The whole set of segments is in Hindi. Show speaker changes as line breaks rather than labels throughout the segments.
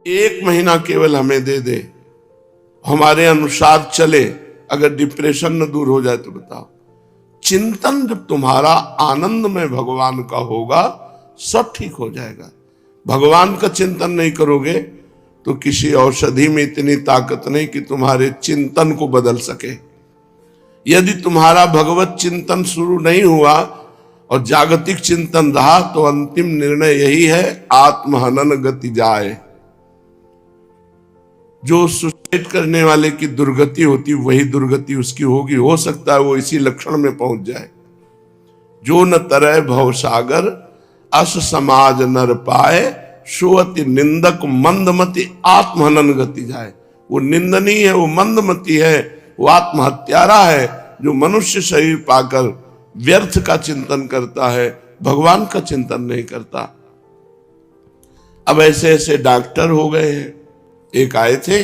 1 महीना केवल हमें दे दे, हमारे अनुसार चले, अगर डिप्रेशन न दूर हो जाए तो बताओ। चिंतन जब तुम्हारा आनंद में भगवान का होगा, सब ठीक हो जाएगा। भगवान का चिंतन नहीं करोगे तो किसी औषधि में इतनी ताकत नहीं कि तुम्हारे चिंतन को बदल सके। यदि तुम्हारा भगवत चिंतन शुरू नहीं हुआ और जागतिक चिंतन रहा तो अंतिम निर्णय यही है, आत्महनन गति जाए। जो सुसाइड करने वाले की दुर्गति होती वही दुर्गति उसकी होगी। हो सकता है वो इसी लक्षण में पहुंच जाए। जो न तरह भवसागर अस समाज नर पाए, सोअति निंदक मंदमति आत्महनन गति जाए। वो निंदनीय है, वो मंदमति है, वो आत्महत्यारा है जो मनुष्य शरीर पाकर व्यर्थ का चिंतन करता है, भगवान का चिंतन नहीं करता। अब ऐसे ऐसे डॉक्टर हो गए हैं। एक आए थे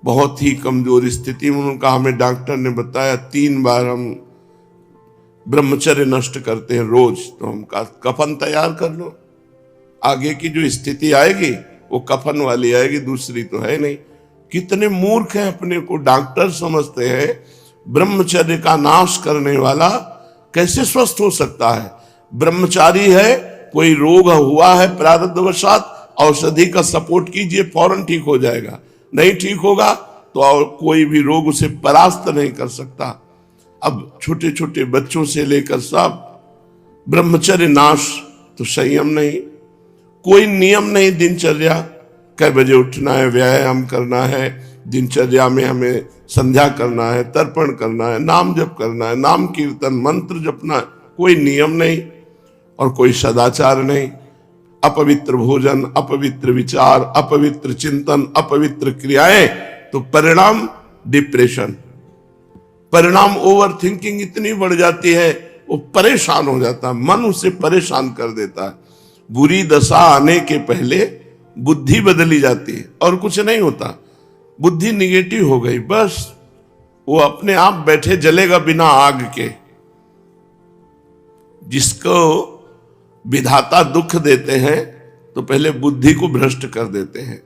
बहुत ही कमजोर स्थिति में, उनका हमें डॉक्टर ने बताया 3 बार हम ब्रह्मचर्य नष्ट करते हैं रोज, तो हम कहा कफन तैयार कर लो, आगे की जो स्थिति आएगी वो कफन वाली आएगी, दूसरी तो है नहीं। कितने मूर्ख हैं, अपने को डॉक्टर समझते हैं। ब्रह्मचर्य का नाश करने वाला कैसे स्वस्थ हो सकता है? ब्रह्मचारी है, कोई रोग हुआ है प्रारब्धवशात, औषधि का सपोर्ट कीजिए, फौरन ठीक हो जाएगा। नहीं ठीक होगा तो कोई भी रोग उसे परास्त नहीं कर सकता। अब छोटे छोटे बच्चों से लेकर सब ब्रह्मचर्य नाश, तो संयम नहीं, कोई नियम नहीं। दिनचर्या कै बजे उठना है, व्यायाम करना है, दिनचर्या में हमें संध्या करना है, तर्पण करना है, नाम जप करना है, नाम कीर्तन मंत्र जपना है, कोई नियम नहीं और कोई सदाचार नहीं। अपवित्र भोजन, अपवित्र विचार, अपवित्र चिंतन, अपवित्र क्रियाएं, तो परिणाम डिप्रेशन, परिणाम ओवर थिंकिंग इतनी बढ़ जाती है, वो परेशान हो जाता है, मन उसे परेशान कर देता है। बुरी दशा आने के पहले बुद्धि बदली जाती है और कुछ नहीं होता। बुद्धि निगेटिव हो गई, बस वो अपने आप बैठे जलेगा बिना आग के। जिसको विधाता दुख देते हैं तो पहले बुद्धि को भ्रष्ट कर देते हैं।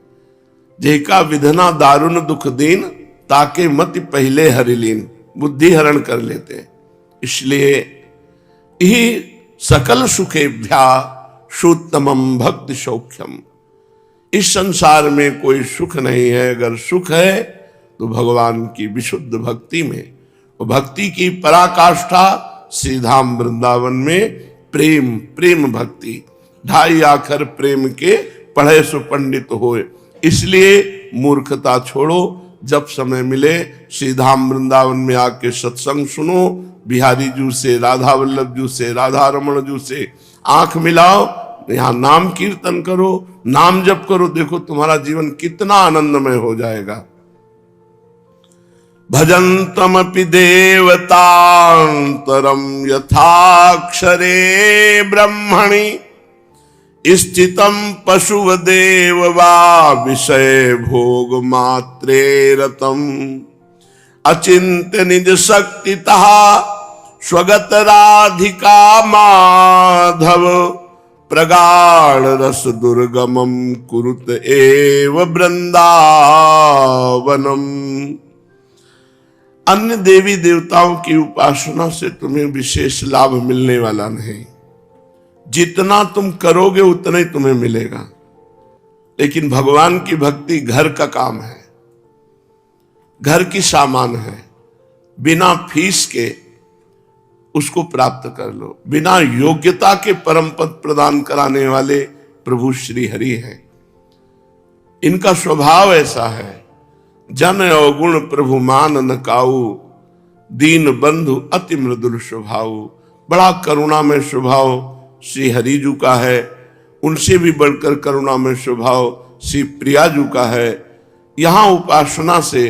जेका विधना दारुण दुख दीन, ताके मति पहले हरिलीन, बुद्धि हरण कर लेते हैं। इसलिए ही सकल सुखेभ्या सुत्तमम भक्ति सौख्यम। इस संसार में कोई सुख नहीं है, अगर सुख है तो भगवान की विशुद्ध भक्ति में। वो भक्ति की पराकाष्ठा श्री धाम वृंदावन में प्रेम, प्रेम भक्ति, 2.5 आखर प्रेम के पढ़े सो पंडित होए। इसलिए मूर्खता छोड़ो, जब समय मिले श्री धाम वृंदावन में आके सत्संग सुनो, बिहारी जू से, राधा वल्लभ जू से, राधा रमण जू से आंख मिलाओ, यहाँ नाम कीर्तन करो, नाम जप करो, देखो तुम्हारा जीवन कितना आनंदमय हो जाएगा। भजन्तमपि देवतान्तरं यथाक्षरे ब्रह्मणि, स्थितं पशुवदेव वा विषय भोग मात्रे रतम्। अचिन्त्य निज शक्तितः स्वगत राधिका माधव, प्रगाढ़ रस दुर्गमं कुरुत एव वृंदावनम। अन्य देवी देवताओं की उपासना से तुम्हें विशेष लाभ मिलने वाला नहीं। जितना तुम करोगे उतना ही तुम्हें मिलेगा। लेकिन भगवान की भक्ति घर का काम है, घर की सामान है। बिना फीस के उसको प्राप्त कर लो। बिना योग्यता के परम पद प्रदान कराने वाले प्रभु श्री हरि हैं। इनका स्वभाव ऐसा है, जन अवगुण प्रभु मान न काऊ, दीन बंधु अति मृदुल स्वभाव। बड़ा करुणा में स्वभाव श्री हरि जू का है। उनसे भी बढ़कर करुणा में स्वभाव श्री प्रिया जू का है। यहाँ उपासना से,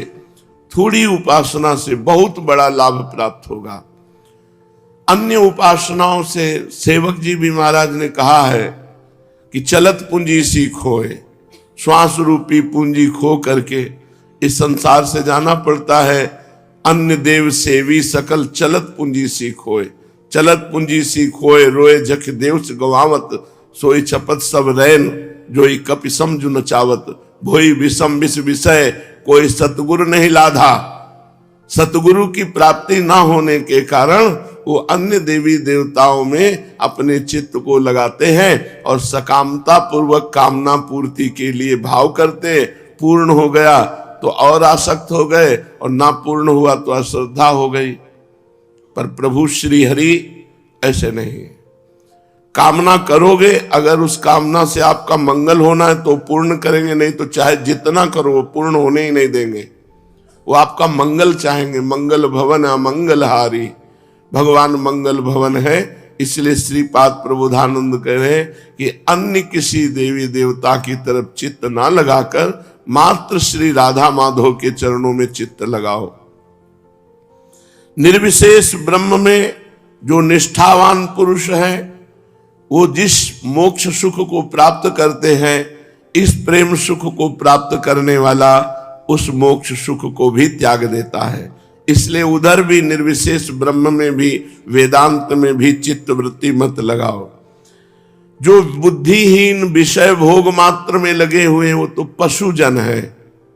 थोड़ी उपासना से बहुत बड़ा लाभ प्राप्त होगा। अन्य उपासनाओं से सेवक जी भी महाराज ने कहा है कि चलत पूंजी सी खोए, श्वास रूपी पूंजी खो करके इस संसार से जाना पड़ता है। अन्य देव सेवी सकल चलत पूंजी सी खोए, चलत पूंजी सी खोए, रोए जख देव से गवावत, सोई छपत सब रैन, जोई कपि समझु नचावत। भोई विषम विष विषय कोई सतगुरु नहीं लाधा। सतगुरु की प्राप्ति ना होने के कारण वो अन्य देवी देवताओं में अपने चित्त को लगाते हैं और सकामता पूर्वक कामना पूर्ति के लिए भाव करते। पूर्ण हो गया तो और आसक्त हो गए और ना पूर्ण हुआ तो अश्रद्धा हो गई। पर प्रभु श्री हरि ऐसे नहीं। कामना करोगे, अगर उस कामना से आपका मंगल होना है तो पूर्ण करेंगे, नहीं तो चाहे जितना करो वो पूर्ण होने ही नहीं देंगे। वो आपका मंगल चाहेंगे। मंगल भवन अमंगलहारी, भगवान मंगल भवन है। इसलिए श्रीपाद प्रबोधानंद कह रहे हैं कि अन्य किसी देवी देवता की तरफ चित्त ना लगाकर मात्र श्री राधा माधव के चरणों में चित्त लगाओ। निर्विशेष ब्रह्म में जो निष्ठावान पुरुष है वो जिस मोक्ष सुख को प्राप्त करते हैं, इस प्रेम सुख को प्राप्त करने वाला उस मोक्ष सुख को भी त्याग देता है। इसलिए उधर भी निर्विशेष ब्रह्म में भी, वेदांत में भी चित्त वृत्ति मत लगाओ। जो बुद्धिहीन विषय भोग मात्र में लगे हुए वो तो पशु जन है।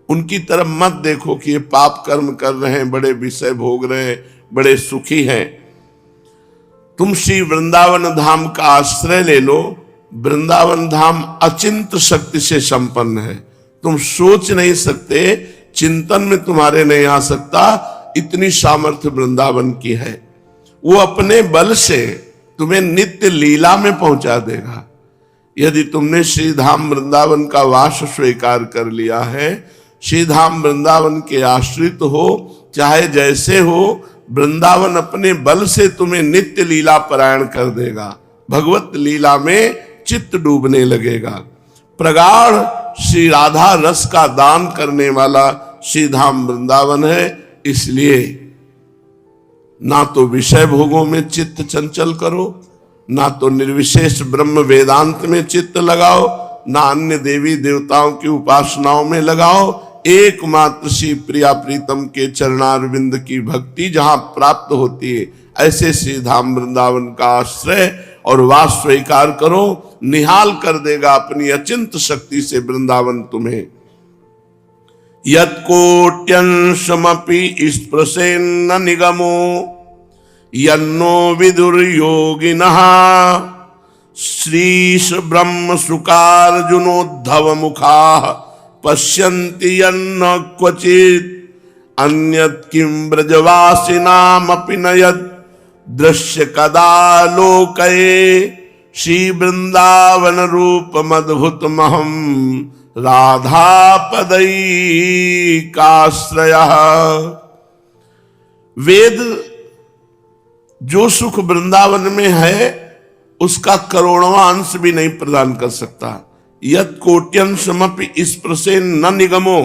उनकी तरफ मत देखो कि ये पाप कर्म कर रहे हैं, बड़े विषय भोग रहे हैं, बड़े सुखी हैं। तुम श्री वृंदावन धाम का आश्रय ले लो। वृंदावन धाम अचिंत शक्ति से संपन्न है। तुम सोच नहीं सकते, चिंतन में तुम्हारे नहीं आ सकता, इतनी सामर्थ्य वृंदावन की है। वो अपने बल से तुम्हें नित्य लीला में पहुंचा देगा। यदि तुमने श्रीधाम वृंदावन का वास स्वीकार कर लिया है, श्रीधाम वृंदावन के आश्रित हो, चाहे जैसे हो, वृंदावन अपने बल से तुम्हें नित्य लीला परायण कर देगा। भगवत लीला में चित्त डूबने लगेगा। प्रगाढ़ श्री राधा रस का दान करने वाला श्रीधाम वृंदावन है। इसलिए ना तो विषय भोगों में चित्त चंचल करो, ना तो निर्विशेष ब्रह्म वेदांत में चित्त लगाओ, ना अन्य देवी देवताओं की उपासनाओं में लगाओ। एकमात्र श्री प्रिया प्रीतम के चरणारविंद की भक्ति जहां प्राप्त होती है, ऐसे श्री धाम वृंदावन का आश्रय और वास स्वीकार करो। निहाल कर देगा अपनी अचिंत शक्ति से वृंदावन तुम्हें। यत्कोट्यंशमपि स्पृशेन्न निगमो यन्नो विदुर्योगिनः श्रीश ब्रह्म सुकार्जुनोद्धव मुखाः पश्यन्ति यन्न क्वचित् अन्यत् किं ब्रजवासिनामपि न यत् दृश्य कदा लोकये श्री वृंदावन रूपमद्भुतमहं राधापदैकाश्रयः। वेद जो सुख वृंदावन में है उसका करोड़वां अंश भी नहीं प्रदान कर सकता। यत् कोट्यंशमपि स्पृशेन न निगमो,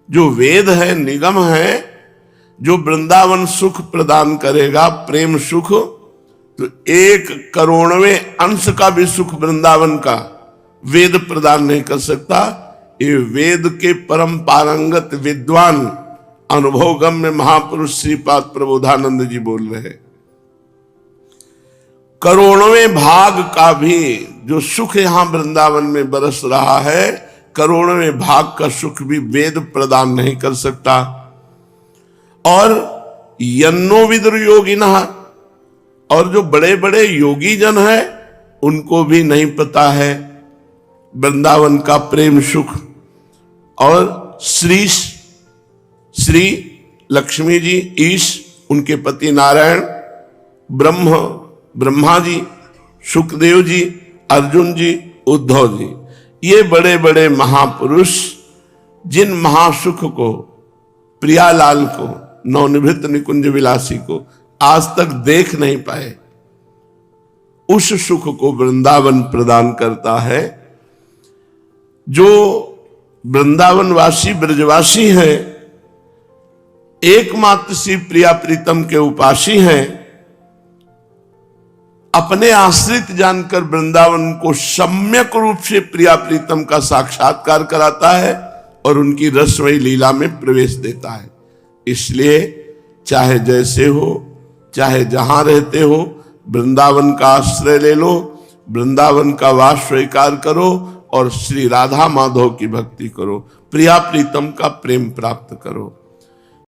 जो वेद है, निगम है, जो वृंदावन सुख प्रदान करेगा, प्रेम सुख, तो 1 करोड़वें अंश का भी सुख वृंदावन का वेद प्रदान नहीं कर सकता। ये वेद के परम पारंगत विद्वान अनुभवगम्य महापुरुष श्रीपाद प्रबोधानंद जी बोल रहे हैं। करोड़वें भाग का भी जो सुख यहां वृंदावन में बरस रहा है, करोड़वें भाग का सुख भी वेद प्रदान नहीं कर सकता। और यन्नो विदुर योगिनः, और जो बड़े बड़े योगी जन हैं उनको भी नहीं पता है वृंदावन का प्रेम सुख। और श्री लक्ष्मी जी, ईश, उनके पति नारायण, ब्रह्मा जी, सुखदेव जी, अर्जुन जी, उद्धव जी, ये बड़े बड़े महापुरुष जिन महासुख को, प्रियालाल को, नवनिभृत निकुंज विलासी को आज तक देख नहीं पाए, उस सुख को वृंदावन प्रदान करता है। जो वृंदावनवासी ब्रजवासी हैं, एकमात्र श्री प्रिया प्रीतम के उपासी हैं, अपने आश्रित जानकर वृंदावन को सम्यक रूप से प्रिया प्रीतम का साक्षात्कार कराता है और उनकी रसमयी लीला में प्रवेश देता है। इसलिए चाहे जैसे हो, चाहे जहां रहते हो, वृंदावन का आश्रय ले लो, वृंदावन का वास स्वीकार करो, और श्री राधा माधव की भक्ति करो, प्रिया प्रीतम का प्रेम प्राप्त करो।